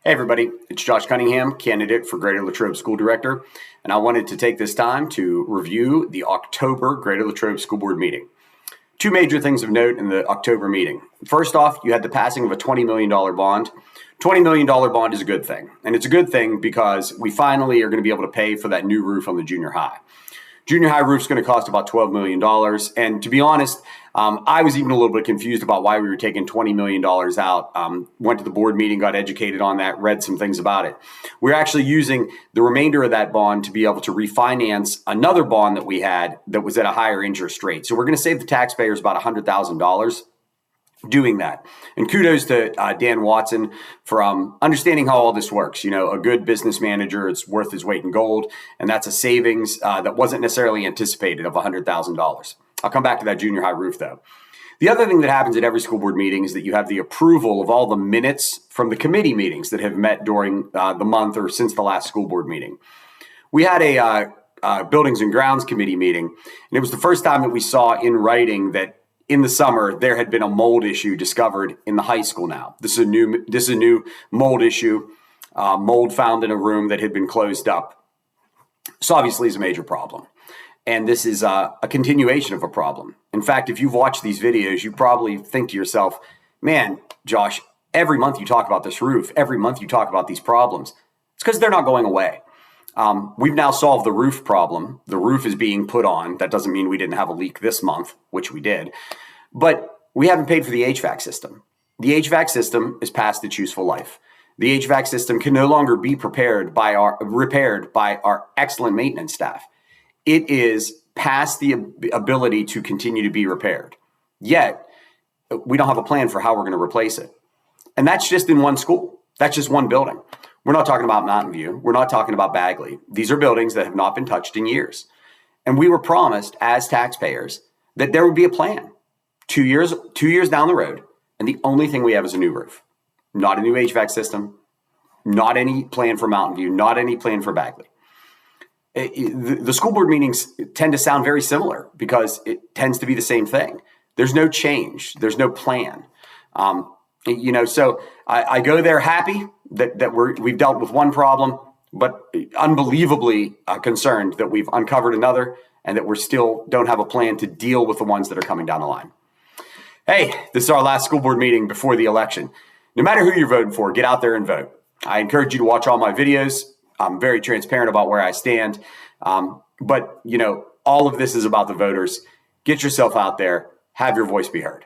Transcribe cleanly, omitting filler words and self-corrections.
Hey everybody, it's Josh Cunningham, candidate for Greater Latrobe School Director, and I wanted to take this time to review the October Greater Latrobe School Board meeting. Two major things of note in the October meeting. First off, you had the passing of a $20 million bond. $20 million bond is a good thing, and it's a good thing because we finally are going to be able to pay for that new roof on the junior high. Junior high roof is going to cost about $12 million. And to be honest, I was even a little bit confused about why we were taking $20 million out. Went to the board meeting, got educated on that, read some things about it. We're actually using the remainder of that bond to be able to refinance another bond that we had that was at a higher interest rate. So we're going to save the taxpayers about $100,000 doing that. And kudos to Dan Watson for understanding how all this works. You know, a good business manager, it's worth his weight in gold. And that's a savings that wasn't necessarily anticipated of $100,000. I'll come back to that junior high roof though. The other thing that happens at every school board meeting is that you have the approval of all the minutes from the committee meetings that have met during the month or since the last school board meeting. We had a Buildings and Grounds Committee meeting, and it was the first time that we saw in writing that in the summer, there had been a mold issue discovered in the high school now. This is a new mold issue, mold found in a room that had been closed up. So obviously it's a major problem. And this is a continuation of a problem. In fact, if you've watched these videos, you probably think to yourself, man, Josh, every month you talk about this roof. Every month you talk about these problems. It's because they're not going away. We've now solved the roof problem. The roof is being put on. That doesn't mean we didn't have a leak this month, which we did. But we haven't paid for the HVAC system. The HVAC system is past its useful life. The HVAC system can no longer be repaired by our excellent maintenance staff. It is past the ability to continue to be repaired. Yet, we don't have a plan for how we're going to replace it. And that's just in one school. That's just one building. We're not talking about Mountain View. We're not talking about Bagley. These are buildings that have not been touched in years. And we were promised as taxpayers that there would be a plan 2 years down the road. And the only thing we have is a new roof, not a new HVAC system, not any plan for Mountain View, not any plan for Bagley. The school board meetings tend to sound very similar because it tends to be the same thing. There's no change. There's no plan. So I go there happy that we've dealt with one problem, but unbelievably concerned that we've uncovered another and that we still don't have a plan to deal with the ones that are coming down the line. Hey, this is our last school board meeting before the election. No matter who you're voting for, get out there and vote. I encourage you to watch all my videos. I'm very transparent about where I stand. But all of this is about the voters. Get yourself out there. Have your voice be heard.